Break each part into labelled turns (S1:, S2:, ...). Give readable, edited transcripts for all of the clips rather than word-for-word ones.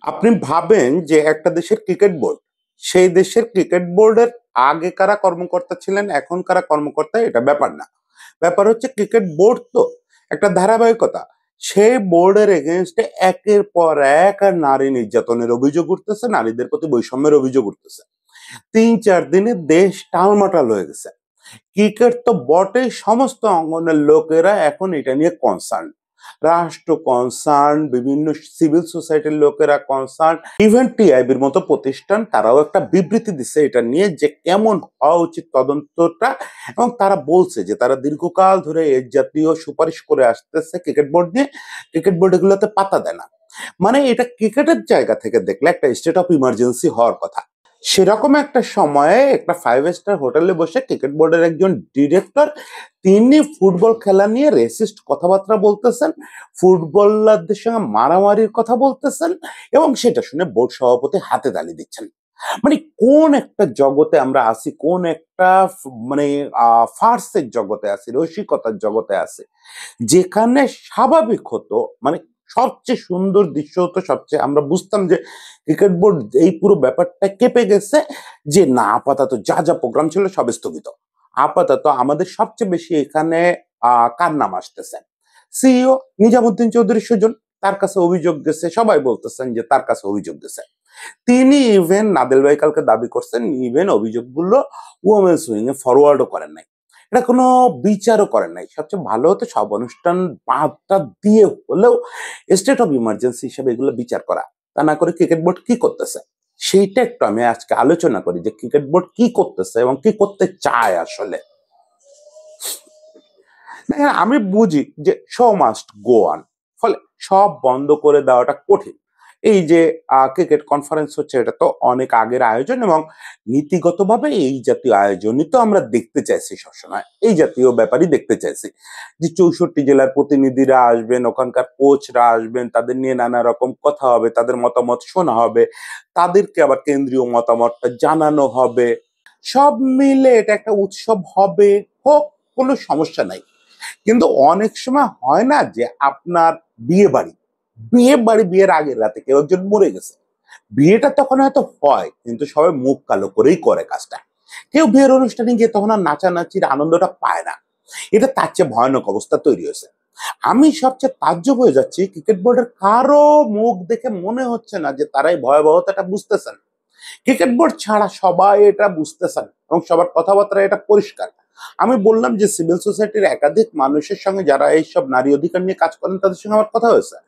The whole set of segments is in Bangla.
S1: আপনি ভাবেন যে একটা দেশের ক্রিকেট বোর্ড, সেই দেশের ক্রিকেট বোর্ডের আগে কারা কর্মকর্তা ছিলেন, এখন কারা কর্মকর্তা, এটা ব্যাপার না। ব্যাপার হচ্ছে ক্রিকেট বোর্ড তো একটা ধারাবাহিকতা। সেই বোর্ডের এগেনস্টে একের পর এক আর নারী নির্যাতনের অভিযোগ উঠতেছে, নারীদের প্রতি বৈষম্যের অভিযোগ উঠতেছে। ৩-৪ দিনে দেশ টালমাটাল হয়ে গেছে। ক্রিকেট তো বটেই, সমস্ত অঙ্গনের লোকেরা এখন এটা নিয়ে কনসার্ন। রাষ্ট্র কনসার্ন, বিভিন্ন সিভিল সোসাইটির লোকেরা কনসার্ন, ইভেন টিআইবির মতো প্রতিষ্ঠান তারাও একটা বিবৃতি দিচ্ছে এটা নিয়ে যে কেমন হওয়া উচিত তদন্তটা। এবং তারা বলছে যে তারা দীর্ঘকাল ধরে এর জাতীয় সুপারিশ করে আসতেছে ক্রিকেট বোর্ড নিয়ে, ক্রিকেট বোর্ড এগুলোতে পাত্তা দেয় না। মানে এটা ক্রিকেটের জায়গা থেকে দেখলে একটা স্টেট অফ ইমার্জেন্সি হওয়ার কথা। সেরকম একটা সময়ে একটা 5 স্টার হোটেলে বসে ক্রিকেট বোর্ডের একজন ডিরেক্টর, তিনি ফুটবল খেলা নিয়ে রেসিস্ট কথাবার্তা বলতেছেন, ফুটবলারদের সঙ্গে মারামারির কথা বলতেছেন, এবং সেটা শুনে বোর্ড সভাপতি হাতে তালি দিচ্ছেন। মানে কোন একটা জগতে আমরা আছি, কোন একটা মানে ফার্সের জগতে আছি, রসিকতার জগতে আছি, যেখানে স্বাভাবিক হতো, মানে সবচেয়ে সুন্দর দৃশ্য হতো, সবচেয়ে আমরা বুঝতাম যে ক্রিকেট বোর্ড এই পুরো ব্যাপারটা কেঁপে গেছে, যে না আপাতত যা যা প্রোগ্রাম ছিল সব স্থগিত। আপাতত আমাদের সবচেয়ে বেশি এখানে কার নাম আসতেছে, সিইও নিজামুদ্দিন চৌধুরী সুজন, তার কাছে অভিযোগ গেছে, সবাই বলতেছেন যে তার কাছে অভিযোগ গেছে। তিনি ইভেন নাদেল ভাই কালকে দাবি করছেন, ইভেন অভিযোগগুলো ওমেন্স উইং এ ফরওয়ার্ডও করেন নাই, এটা কোনো বিচারও করেন নাই। সবচেয়ে ভালো হতো সব অনুষ্ঠান বাদটা দিয়ে হলেও স্টেট অফ ইমার্জেন্সি হিসেবে এগুলো বিচার করা। তা না করে ক্রিকেট বোর্ড কি করতেছে সেইটা একটু আমি আজকে আলোচনা করি, যে ক্রিকেট বোর্ড কি করতেছে এবং কি করতে চায় আসলে। দেখেন, আমি বুঝি যে শো মাস্ট গো অন, ফলে সব বন্ধ করে দেওয়াটা কঠিন। এই যে ক্রিকেট কনফারেন্স হচ্ছে, এটা তো অনেক আগের আয়োজন, এবং নীতিগতভাবে এই জাতীয় আয়োজনই তো আমরা দেখতে চাইছি সবসময়, এই জাতীয় ব্যাপারই দেখতে চাইছি, যে 64 জেলার প্রতিনিধিরা আসবেন, ওখানকার কোচরা আসবেন, তাদের নিয়ে নানা রকম কথা হবে, তাদের মতামত শোনা হবে, তাদেরকে আবার কেন্দ্রীয় মতামতটা জানানো হবে, সব মিলে এটা একটা উৎসব হবে, হোক, কোনো সমস্যা নাই। কিন্তু অনেক সময় হয় না যে আপনার বিয়ে বাড়ি, বিয়ের আগের রাতে কেউ একজন মরে গেছে, বিয়েটা তখন হয়তো হয় কিন্তু সবাই মুখ কালো করেই করে কাজটা, কেউ বিয়ের অনুষ্ঠানে গিয়ে তখন আর নাচানাচির আনন্দটা পায় না। এটা তার চেয়ে ভয়ানক অবস্থা তৈরি হয়েছে। আমি সবচেয়ে তাজ্জব হয়ে যাচ্ছি, ক্রিকেট বোর্ডের কারো মুখ দেখে মনে হচ্ছে না যে তারাই ভয়াবহতাটা বুঝতেছেন। ক্রিকেট বোর্ড ছাড়া সবাই এটা বুঝতেছেন এবং সবার কথাবার্তা এটা পরিষ্কার। আমি বললাম যে সিভিল সোসাইটির একাধিক মানুষের সঙ্গে যারা এইসব নারী অধিকার নিয়ে কাজ করেন তাদের সঙ্গে আমার কথা হয়েছে।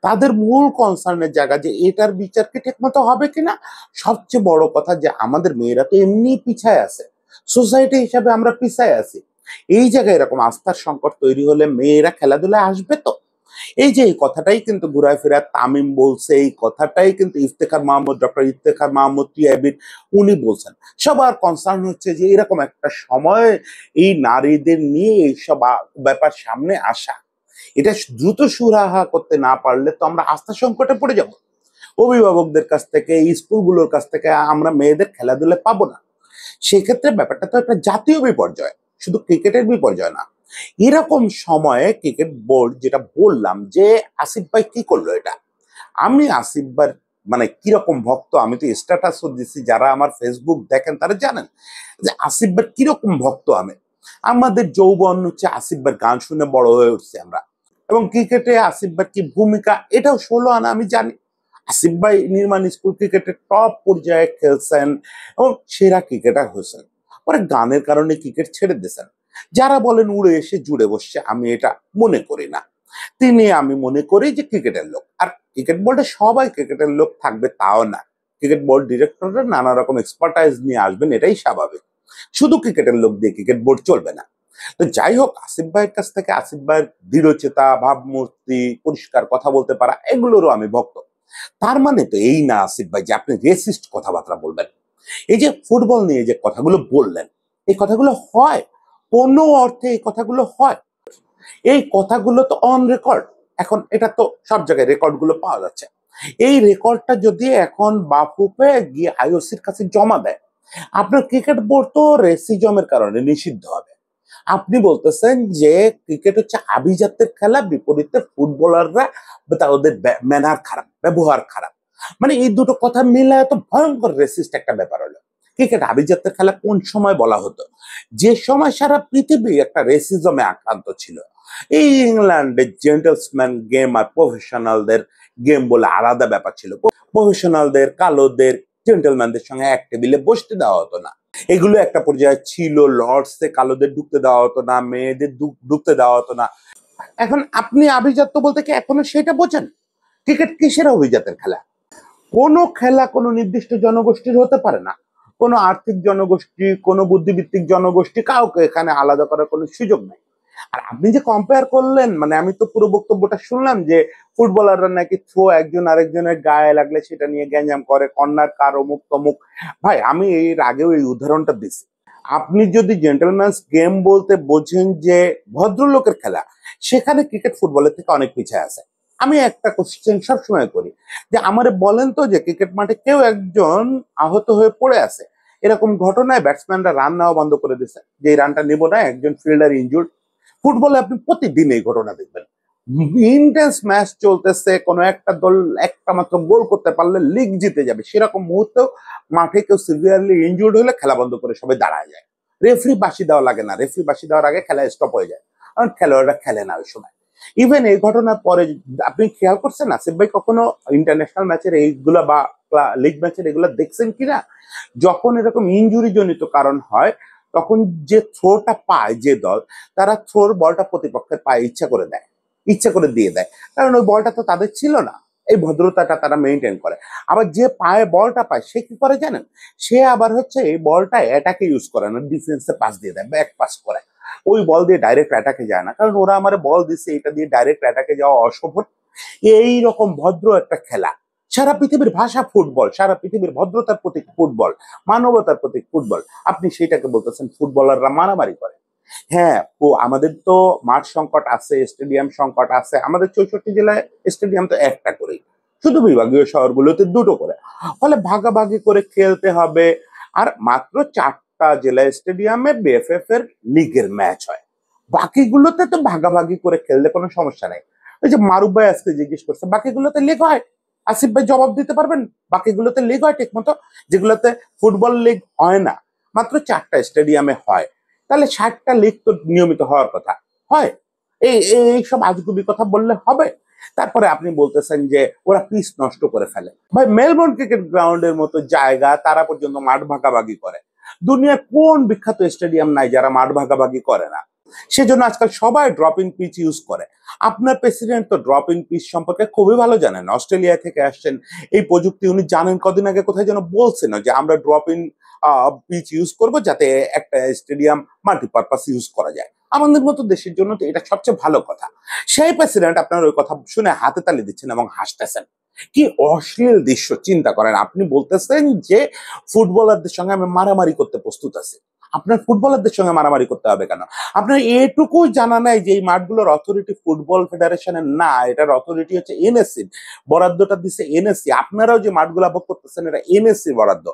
S1: তাদের মূল কনসার্নের জায়গা যে এটার বিচার কি ঠিক মতো হবে কিনা। সবচেয়ে বড় কথা যে আমাদের মেয়েরা তো এমনি পিছায় আছে, সোসাইটি হিসাবে আমরা পিছায় আছি। এই জায়গায় এরকম আস্থার সংকট তৈরি হলে মেয়েরা খেলাধুলায় আসবে তো? এই যে এই কথাটাই কিন্তু ঘুরায় ফেরা তামিম বলছে, এই কথাটাই কিন্তু ডক্টর ইফতেখার মাহমুদ টিআইবির উনি বলছেন। সবার কনসার্ন হচ্ছে যে এরকম একটা সময় এই নারীদের নিয়ে এইসব ব্যাপার সামনে আসা, এটা দ্রুত সুরাহা করতে না পারলে তো আমরা আস্থা সংকটে পড়ে যাব। অভিভাবকদের কাছ থেকে, স্কুলগুলোর কাছ থেকে আমরা মেয়েদের খেলাধুলা পাবো না। সেক্ষেত্রে ব্যাপারটা তো একটা জাতীয় বিপর্যয়, শুধু ক্রিকেটের বিপর্যয় না। এরকম সময়ে ক্রিকেট বোর্ড, যেটা বললাম যে আসিফ ভাই কি করলো এটা, আমি আসিফ ভাই মানে কিরকম ভক্ত, আমি তো স্ট্যাটাসও দিচ্ছি, যারা আমার ফেসবুক দেখেন তারা জানেন যে আসিফ ভাই কিরকম ভক্ত আমি। আমাদের যৌবন হচ্ছে আসিফ ভাই গান শুনে বড় হয়ে উঠছে আমরা, এবং ক্রিকেটে আসিফ ভাই কি ভূমিকা এটাও 16 আনা আমি জানি। আসিফ ভাই নির্মাণ স্কুল ক্রিকেটের টপ পর্যায়ে খেলছেন এবং সেরা ক্রিকেটার হয়েছেন, পরে গানের কারণে ক্রিকেট ছেড়ে দিয়েছেন। যারা বলেন উড়ে এসে জুড়ে বসছে, আমি এটা মনে করি না। তিনি, আমি মনে করি যে ক্রিকেটের লোক, আর ক্রিকেট বোর্ডে সবাই ক্রিকেটের লোক থাকবে তাও না, ক্রিকেট বোর্ড ডিরেক্টররা নানা রকম এক্সপার্টাইজ নিয়ে আসবেন, এটাই স্বাভাবিক। শুধু ক্রিকেটের লোক দিয়ে ক্রিকেট বোর্ড চলবে না। তো যাই হোক, আসিফ ভাইয়ের কাছ থেকে আসিফ ভাইয়ের দৃঢ়চেতা, ভাবমূর্তি, পরিষ্কার কথা বলতে পারা, এগুলোরও আমি ভক্ত। তার মানে তো এই না আসিফ ভাই যে আপনি রেসিস্ট কথাবার্তা বলবেন। এই যে ফুটবল নিয়ে যে কথাগুলো বললেন, এই কথাগুলো হয়, কোনো অর্থে এই কথাগুলো হয়, এই কথাগুলো তো অন রেকর্ড। এখন এটা তো সব জায়গায় রেকর্ড গুলো পাওয়া যাচ্ছে। এই রেকর্ডটা যদি এখন বাফুফে গিয়ে আইওসির কাছে জমা দেয়, আপনার ক্রিকেট বোর্ড তো রেসিজমের কারণে নিষিদ্ধ হবে। আপনি বলতেছেন যে ক্রিকেট হচ্ছে আভিজাত্যের খেলা, বিপরীতে ফুটবলাররা ওদের ম্যানার খারাপ, ব্যবহার খারাপ। মানে এই দুটো কথা মিলে এত ভয়ঙ্কর রেসিস্ট একটা ব্যাপার হলো। ক্রিকেট আভিজাত্যের খেলা কোন সময় বলা হতো? যে সময় সারা পৃথিবী একটা রেসিজমে আক্রান্ত ছিল। এই ইংল্যান্ডে জেন্টলসম্যান গেম আর প্রফেশনালদের গেম বলে আলাদা ব্যাপার ছিল। প্রফেশনালদের, কালোদের, জেন্টলম্যানদের সঙ্গে এক টেবিলে বসতে দেওয়া হতো না। এগুলো একটা পর্যায়ে ছিল। লর্ডসে কালোদের ঢুকতে দেওয়া হতো না, মেয়েদের ঢুকতে দেওয়া হতো না। এখন আপনি আভিজাত্য বলতে কি এখনো সেটা বোঝেন? ক্রিকেট কিসের অভিজাতের খেলা? কোনো খেলা কোনো নির্দিষ্ট জনগোষ্ঠীর হতে পারে না। কোনো আর্থিক জনগোষ্ঠী, কোনো বুদ্ধিভিত্তিক জনগোষ্ঠী, কাউকে এখানে আলাদা করার কোনো সুযোগ নেই। আর আপনি যে কম্পেয়ার করলেন, মানে আমি তো পুরো বক্তব্যটা শুনলাম যে ফুটবলাররা নাকি থ্রো একজন আরেকজনের গায়ে লাগলে সেটা নিয়ে গ্যাঞ্জাম করে, কর্নার কার, অমুক তমুক। ভাই, আমি এর আগেও এই উদাহরণটা দিছি। আপনি যদি জেন্টলম্যানস গেম বলতে বোঝেন যে ভদ্রলোকের খেলা, সেখানে ক্রিকেট ফুটবলের থেকে অনেক পিছিয়ে আছে। আমি একটা কোশ্চেন সবসময় করি যে আমারে বলেন তো যে ক্রিকেট মাঠে কেউ একজন আহত হয়ে পড়ে আছে, এরকম ঘটনায় ব্যাটসম্যানরা রান নেওয়া বন্ধ করে দিচ্ছে, যে এই রানটা নিব না, একজন ফিল্ডার ইনজুর্ড। ফুটবলে আপনি প্রতিদিন এই ঘটনা দেখবেন। ইন্টেন্স ম্যাচ চলতেছে, কোনো একটা দল একটা মাত্র গোল করতে পারলে লিগ জিতে যাবে, সেরকম মুহূর্তেও মাঠে কেউ সিভিয়ারলি ইনজুর্ড হলে খেলা বন্ধ করে সবাই দাঁড়ায় যায়। রেফারি বাঁশি দেওয়া লাগে না, রেফারি বাঁশি দেওয়ার আগে খেলা স্টপ হয়ে যায়, কারণ খেলোয়াড়রা খেলে না ওই সময়। ইভেন এই ঘটনার পরে আপনি খেয়াল করছেন আসিফ ভাই, কখনো ইন্টারন্যাশনাল ম্যাচের এইগুলা বা লিগ ম্যাচের এগুলা দেখছেন কিনা? যখন এরকম ইনজুরি জনিত কারণ হয়, তখন যে থ্রোটা পায় যে দল, তারা থ্রোর বলটা প্রতিপক্ষের পায়ে ইচ্ছা করে দেয়, ইচ্ছা করে দিয়ে দেয়, কারণ ওই বলটা তো তাদের ছিল না। এই ভদ্রতাটা তারা মেনটেন করে। আবার যে পায়ে বলটা পায় সে কি করে জানেন? সে আবার হচ্ছে এই বলটা অ্যাটাকে ইউজ করে না, ডিফেন্সে পাস দিয়ে দেয়, ব্যাক পাস করে। ওই বল দিয়ে ডাইরেক্ট অ্যাটাকে যায় না, কারণ ওরা আমার বল দিচ্ছে, এটা দিয়ে ডাইরেক্ট অ্যাটাকে যাওয়া অসম্ভব। এই রকম ভদ্র একটা খেলা। সারা পৃথিবীর ভাষা ফুটবল, সারা পৃথিবীর ভদ্রতার প্রতীক ফুটবল, মানবতার প্রতীক ফুটবল। আপনি সেটাকে বলতেছেন ফুটবলাররা মারামারি করে। হ্যাঁ, ও আমাদের তো মাঠ সংকট আছে, স্টেডিয়াম সংকট আছে। আমাদের 64 জেলায় স্টেডিয়াম তো একটা করেই, শুধু বিভাগীয় শহরগুলোতে দুটো করে। ফলে ভাগাভাগি করে খেলতে হবে। আর মাত্র 4টা জেলা স্টেডিয়ামে বিএফএফ এর লিগের ম্যাচ হয়, বাকিগুলোতে তো ভাগাভাগি করে খেললে কোনো সমস্যা নেই। ওই যে মারুফ ভাই আজকে জিজ্ঞেস করছে বাকিগুলোতে লিগ হয়, আসিফ ভাই জবাব দিতে পারবেন? বাকিগুলোতে লিগ হয় ঠিক মতো? যেগুলোতে ফুটবল লিগ হয় না, মাত্র 4টা স্টেডিয়ামে হয়, তাহলে 60টা লিগ তো নিয়মিত হওয়ার কথা হয়। এই সব আজগুবি কথা বললে হবে? তারপরে আপনি বলতেছেন যে ওরা পিচ নষ্ট করে ফেলে। ভাই, মেলবোর্ন ক্রিকেট গ্রাউন্ডের মতো জায়গা, তারা পর্যন্ত মাঠ ভাগাভাগি করে। দুনিয়ার কোন বিখ্যাত স্টেডিয়াম নাই যারা মাঠ ভাগাভাগি করে না? সেজন্য আজকাল সবাই ড্রপিং পিচ ইউজ করে। আপনার প্রেসিডেন্ট তো ড্রপিং পিচ সম্পর্কে খুবই ভালো জানেন, অস্ট্রেলিয়া থেকে আসছেন। এই প্রযুক্তি উনি জানেন। কদিন আগে কোথায় যেন বলছেন যে আমরা ড্রপিং পিচ ইউজ করব, যাতে একটা স্টেডিয়াম মাল্টিপারপাস ইউজ করা যায়। আমাদের মতো দেশের জন্য তো এটা সবচেয়ে ভালো কথা। সেই প্রেসিডেন্ট আপনার ওই কথা শুনে হাতে তালি দিচ্ছেন এবং হাসতেছেন। কি অশ্লীল দৃশ্য! চিন্তা করেন, আপনি বলতেছেন যে ফুটবলারদের সঙ্গে আমি মারামারি করতে প্রস্তুত আছি। আপনার ফুটবলারদের সঙ্গে মারামারি করতে হবে কেন? আপনার এটুকু জানা নাই যে এই মাঠগুলোর অথরিটি ফুটবল ফেডারেশনের না, এটার অথরিটি হচ্ছে এনএসসি। বরাদ্দটা দিচ্ছে এনএসসি। আপনারাও যে মাঠগুলো ভোগ করতেছেন, এটা এনএসসি বরাদ্দ।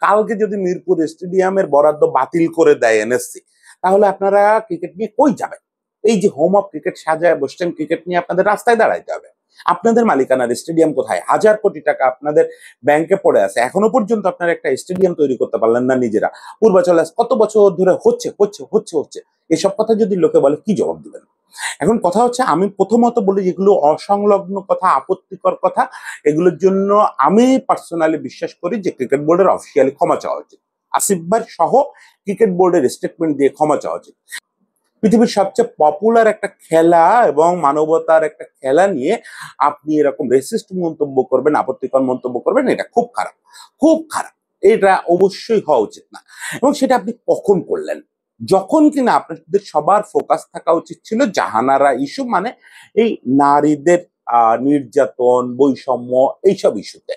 S1: কালকে যদি মিরপুর স্টেডিয়ামের বরাদ্দ বাতিল করে দেয় এনএসসি, তাহলে আপনারা ক্রিকেট নিয়ে কই যাবেন? এই যে হোম অফ ক্রিকেট সাজায় বসছেন, ক্রিকেট নিয়ে আপনাদের রাস্তায় দাঁড়াইতে হবে। আপনাদের মালিকানার স্টেডিয়াম কোথায়? হাজার কোটি টাকা আপনাদের ব্যাংকে পড়ে আছে, এখনো পর্যন্ত আপনারা একটা স্টেডিয়াম তৈরি করতে পারলেন না নিজেরা। পূর্বাচলে কত বছর ধরে হচ্ছে হচ্ছে হচ্ছে হচ্ছে, এসব কথা যদি লোকে বলে কি জবাব দিবেন? এখন কথা হচ্ছে, আমি প্রথমত বলি যেগুলো অসংলগ্ন কথা, আপত্তিকর কথা, এগুলোর জন্য আমি পার্সোনালি বিশ্বাস করি যে ক্রিকেট বোর্ডের অফিসিয়ালি ক্ষমা চাওয়া উচিত। আসিফ ভাই সহ ক্রিকেট বোর্ডের স্টেটমেন্ট দিয়ে ক্ষমা চাওয়া উচিত। পৃথিবীর সবচেয়ে পপুলার একটা খেলা এবং মানবতার একটা খেলা নিয়ে আপনি এরকম রেসিস্ট মন্তব্য করবেন, আপত্তিকর মন্তব্য করবেন, এটা খুব খারাপ, খুব খারাপ। এটা অবশ্যই হওয়া উচিত না। এবং সেটা আপনি কখন করলেন? যখন কিনা আপনাদের সবার ফোকাস থাকা উচিত ছিল জাহানারা ইস্যু, মানে এই নারীদের নির্যাতন, বৈষম্য, এইসব ইস্যুতে।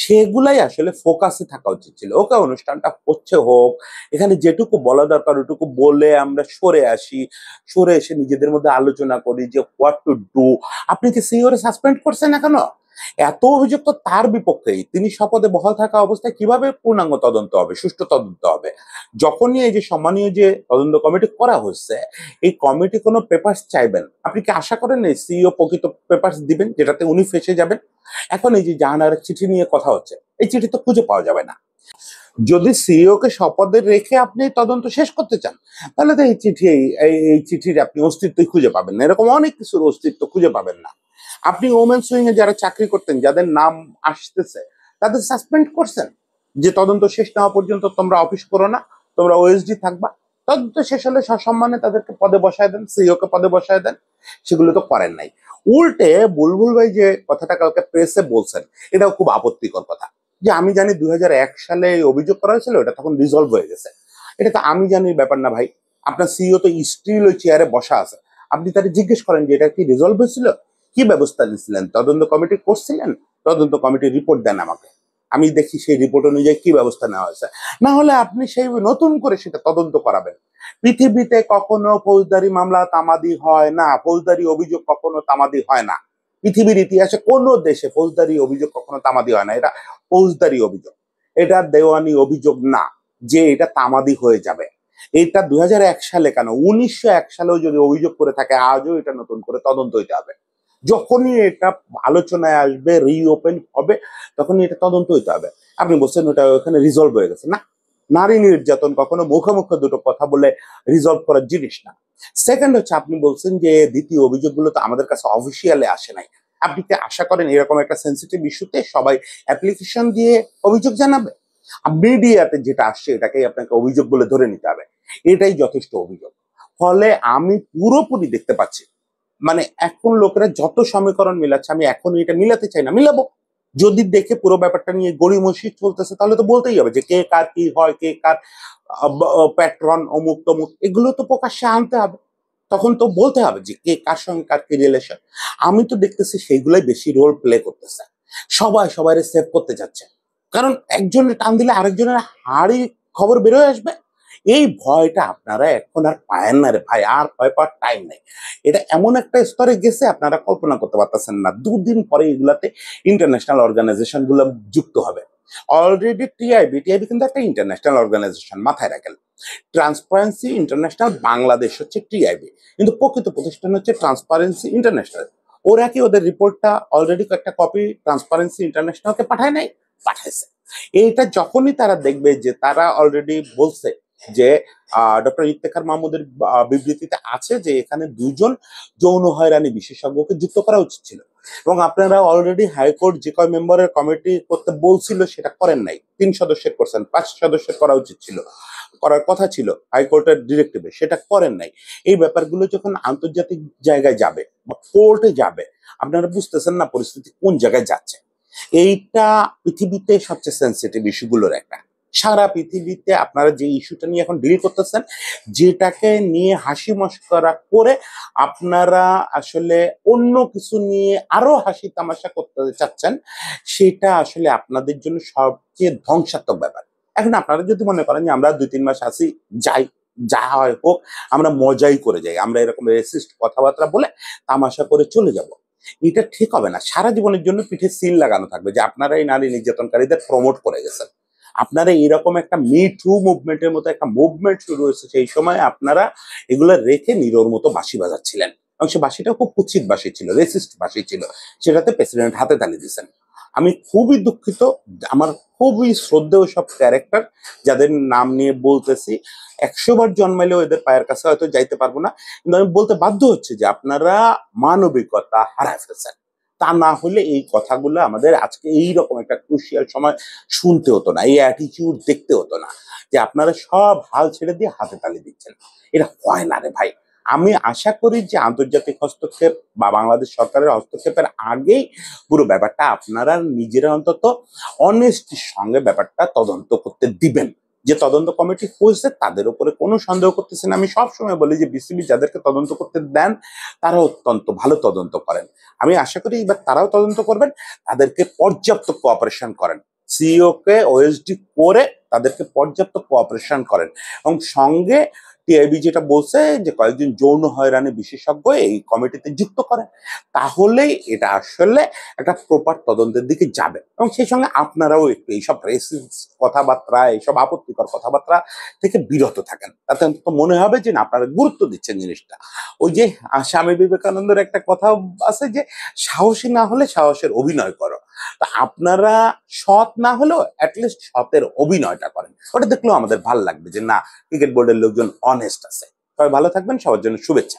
S1: সেগুলাই আসলে ফোকাসে থাকা উচিত ছিল। ওকে, অনুষ্ঠানটা হচ্ছে হোক, এখানে যেটুকু বলা দরকার ওটুকু বলে আমরা সরে আসি, সরে এসে নিজেদের মধ্যে আলোচনা করি যে হোয়াট টু ডু। আপনি কি সিইও সাসপেন্ড করছেন এখনো? এত অভিযোগ তো তার বিপক্ষেই, তিনি শপথে বহাল থাকা অবস্থায় কিভাবে পূর্ণাঙ্গ তদন্ত হবে, সুষ্ঠু তদন্ত হবে? যখনই এই যে সম্মানীয় যে তদন্ত কমিটি করা হচ্ছে, এই কমিটি কোনো পেপারস চাইবেন, আপনি কি আশা করেন এই সিইও প্রকৃত পেপারস দিবেন যেটাতে উনি ফেসে যাবেন? এখন এই যে জাহানারের চিঠি নিয়ে কথা হচ্ছে, এই চিঠি তো খুঁজে পাওয়া যাবে না। যদি সিইও কে শপথে রেখে আপনি তদন্ত শেষ করতে চান, তাহলে তো এই চিঠি এই চিঠির আপনি অস্তিত্বই খুঁজে পাবেন না, এরকম অনেক কিছুর অস্তিত্ব খুঁজে পাবেন না। আপনি ওমেন্স উইং এ যারা চাকরি করতেন, যাদের নাম আসতেছে, তাদের সাসপেন্ড করছেন যে তদন্ত শেষ না হওয়া পর্যন্ত তোমরা অফিস করো না, তোমরা ওএসডি থাকবা। তদন্ত শেষ হলে সসম্মানে তাদেরকে পদে বসায় দেন, সিইও কে পদে বসায় দেন। সেগুলো তো করেন নাই। উল্টে বুলবুল ভাই যে কথাটা কালকে প্রেসে বলছেন, এটাও খুব আপত্তিকর কথা, যে আমি জানি 2001 সালে এই অভিযোগ করা হয়েছিল, এটা তখন রিজলভ হয়ে গেছে। এটা তো আমি জানি ব্যাপার না ভাই। আপনার সিইও তো স্টিল ওই চেয়ারে বসা আছে, আপনি তাকে জিজ্ঞেস করেন যে এটা কি রিজলভ হয়েছিল, কি ব্যবস্থা নিয়েছিলেন, তদন্ত কমিটি করছিলেন, তদন্ত কমিটির রিপোর্ট দেন আমাকে, আমি দেখি সেই রিপোর্ট অনুযায়ী কি ব্যবস্থা নেওয়া হয়েছে। না হলে আপনি সেই নতুন করে সেটা তদন্ত করাবেন। পৃথিবীতে কখনো ফৌজদারি মামলা তামাদি হয় না, ফৌজদারি অভিযোগ কখনো তামাদি হয় না। পৃথিবীর ইতিহাসে কোনো দেশে ফৌজদারি অভিযোগ কখনো তামাদি হয় না। এটা ফৌজদারি অভিযোগ, এটা দেওয়ানি অভিযোগ না যে এটা তামাদি হয়ে যাবে। এটা 2001 সালে কেন, 1901 সালেও যদি অভিযোগ করে থাকে, আজও এটা নতুন করে তদন্ত হইতে হবে। যখনই এটা আলোচনায় আসবে, রিওপেন হবে, তখনই এটা তদন্ত হইতে হবে। আপনি বলছেন ওটা ওখানে রিজলভ হয়ে গেছে, না। নারী নির্যাতন কখনো মুখে মুখে দুটো কথা বলে রিজলভ করার জিনিস না। সেকেন্ড হচ্ছে, আপনি বলছেন যে দ্বিতীয় অভিযোগগুলো তো আমাদের কাছে অফিসিয়ালি আসে নাই। আপনি কি আশা করেন এরকম একটা সেন্সিটিভ ইস্যুতে সবাই অ্যাপ্লিকেশন দিয়ে অভিযোগ জানাবে? মিডিয়াতে যেটা আসছে এটাকেই আপনাকে অভিযোগ বলে ধরে নিতে হবে, এটাই যথেষ্ট অভিযোগ। ফলে আমি পুরোপুরি দেখতে পাচ্ছি, মানে এখন লোকেরা যত সমীকরণ মিলাচ্ছে, আমি এখন এটা মিলাতে চাই না, মিলাবো। যদি দেখে পুরো ব্যাপারটা নিয়ে গড়িমসি চলতেছে, তাহলে তো বলতেই হবে যে কে কার কি হয়, কে কার প্যাট্রন, অমুক তমুক, এগুলো তো প্রকাশ্যে আনতে হবে। তখন তো বলতে হবে যে কে কার সঙ্গে কার কি রিলেশন। আমি তো দেখতেছি সেইগুলাই বেশি রোল প্লে করতেছে, সবাই সবাই সেভ করতে যাচ্ছে, কারণ একজনের টান দিলে আরেকজনের হাড়ি খবর বেরোয় আসবে। এই ভয়টা আপনারা এখন আর পায়েন না রে ভাই, আর ভয় পাওয়ার টাইম নেই। এটা এমন একটা স্তরে গেছে আপনারা কল্পনা করতে পারতেছেন না। দুদিন পরে এগুলাতে ইন্টারন্যাশনাল অর্গানাইজেশন গুলো যুক্ত হবে। অলরেডি টিআইবি কিন্তু একটা ইন্টারন্যাশনাল অর্গানাইজেশন, মাথায় রাখেন। ট্রান্সপারেন্সি ইন্টারন্যাশনাল বাংলাদেশ হচ্ছে টিআইবি, কিন্তু প্রকৃত প্রতিষ্ঠান হচ্ছে ট্রান্সপারেন্সি ইন্টারন্যাশনাল। ওরা কি ওদের রিপোর্টটা অলরেডি একটা কপি ট্রান্সপারেন্সি ইন্টারন্যাশনালকে পাঠায় নাই? পাঠাইছে। এইটা যখনই তারা দেখবে যে তারা অলরেডি বলছে যে ডক্টর ইফতেখার মাহমুদের বিবৃতিতে আছে যে এখানে দুজন যৌন হয়রানি বিশেষজ্ঞকে যুক্ত করা উচিত ছিল, এবং আপনারা অলরেডি হাইকোর্ট যে কয় মেম্বারের কমিটি করতে বলছিল সেটা করেন নাই, 3 সদস্যের করছেন, 5 সদস্যের করা উচিত ছিল, করার কথা ছিল হাইকোর্টের ডিরেক্টিভে, সেটা করেন নাই। এই ব্যাপারগুলো যখন আন্তর্জাতিক জায়গায় যাবে বা কোর্টে যাবে, আপনারা বুঝতেছেন না পরিস্থিতি কোন জায়গায় যাচ্ছে। এইটা পৃথিবীতে সবচেয়ে সেন্সিটিভ ইস্যুগুলোর একটা। সারা পৃথিবীতে আপনারা যে ইস্যুটা নিয়ে এখন ডিল করতেছেন, যেটাকে নিয়ে হাসি মশকরা করে আপনারা আসলে অন্য কিছু নিয়ে আরো হাসি তামাশা করতে চাচ্ছেন, সেটা আসলে আপনাদের জন্য সবচেয়ে ধ্বংসাত্মক ব্যাপার। এখন আপনারা যদি মনে করেন যে আমরা 2-3 মাস আসি, যাই, যা হয় হোক, আমরা মজাই করে যাই, আমরা এরকম রেসিস্ট কথাবার্তা বলে তামাশা করে চলে যাব, এটা ঠিক হবে না। সারা জীবনের জন্য পিঠে সিল লাগানো থাকবে যে আপনারা এই নারী নির্যাতনকারীদের প্রমোট করে গেছেন। আপনারা এরকম একটা মি টু মুভমেন্টের মতো একটা মুভমেন্ট শুরু হয়েছে, সেই সময় আপনারা এগুলো রেখে নিরোর মতো বাঁশি বাজাচ্ছিলেন, এবং সে বাঁশিটা খুব কুৎসিত বাঁশি ছিল, রেসিস্ট বাঁশি ছিল, সেটাতে প্রেসিডেন্ট হাতে তালি দিয়েছেন। আমি খুবই দুঃখিত, আমার খুবই শ্রদ্ধেয় সব ক্যারেক্টার যাদের নাম নিয়ে বলতেছি, 100 বার জন্মাইলেও এদের পায়ের কাছে হয়তো যাইতে পারবো না, কিন্তু আমি বলতে বাধ্য হচ্ছে যে আপনারা মানবিকতা হারায় ফেলছেন। তা না হলে এই কথাগুলো আমাদের আজকে এইরকম একটা ক্রুশিয়াল সময় শুনতে হতো না, এই অ্যাটিটিউড দেখতে হতো না, যে আপনারা সব হাল ছেড়ে দিয়ে হাতে তালি দিচ্ছেন। এটা হয় না রে ভাই। আমি আশা করি যে আন্তর্জাতিক হস্তক্ষেপ বা বাংলাদেশ সরকারের হস্তক্ষেপের আগেই পুরো ব্যাপারটা আপনারা নিজেরা অন্তত অনেস্টির সঙ্গে ব্যাপারটা তদন্ত করতে দিবেন। যে তদন্ত কমিটি হয়েছে তাদের উপরে কোনো সন্দেহ করতেছেন, আমি সবসময় বলি যে বিসিবি যাদেরকে তদন্ত করতে দেন তারা অত্যন্ত ভালো তদন্ত করেন। আমি আশা করি এবার তারাও তদন্ত করবেন, তাদেরকে পর্যাপ্ত কোঅপারেশন করেন, সিইও কে ওএসডি করে তাদেরকে পর্যাপ্ত কোঅপারেশন করেন, এবং সঙ্গে টিআইবি যেটা বলছে যে কয়েকজন যৌন হয়রানি বিশেষজ্ঞ এই কমিটিতে যুক্ত করেন, তাহলেই এটা আসলে একটা প্রপার তদন্তের দিকে যাবে। এবং সেই সঙ্গে আপনারাও একটু এইসব রেসিস্ট কথাবার্তা, এইসব আপত্তিকর কথাবার্তা থেকে বিরত থাকেন। তাতে অন্তত মনে হবে যে না, আপনারা গুরুত্ব দিচ্ছেন জিনিসটা। ওই যে স্বামী বিবেকানন্দের একটা কথা আছে যে সাহসী না হলে সাহসের অভিনয় করো। তা আপনারা সৎ না হলেও অ্যাটলিস্ট সতের অভিনয়টা করেন, ওটা দেখলেও আমাদের ভালো লাগবে যে না, ক্রিকেট বোর্ডের লোকজন অনেস্ট আছে। সবাই ভালো থাকবেন, সবার জন্য শুভেচ্ছা।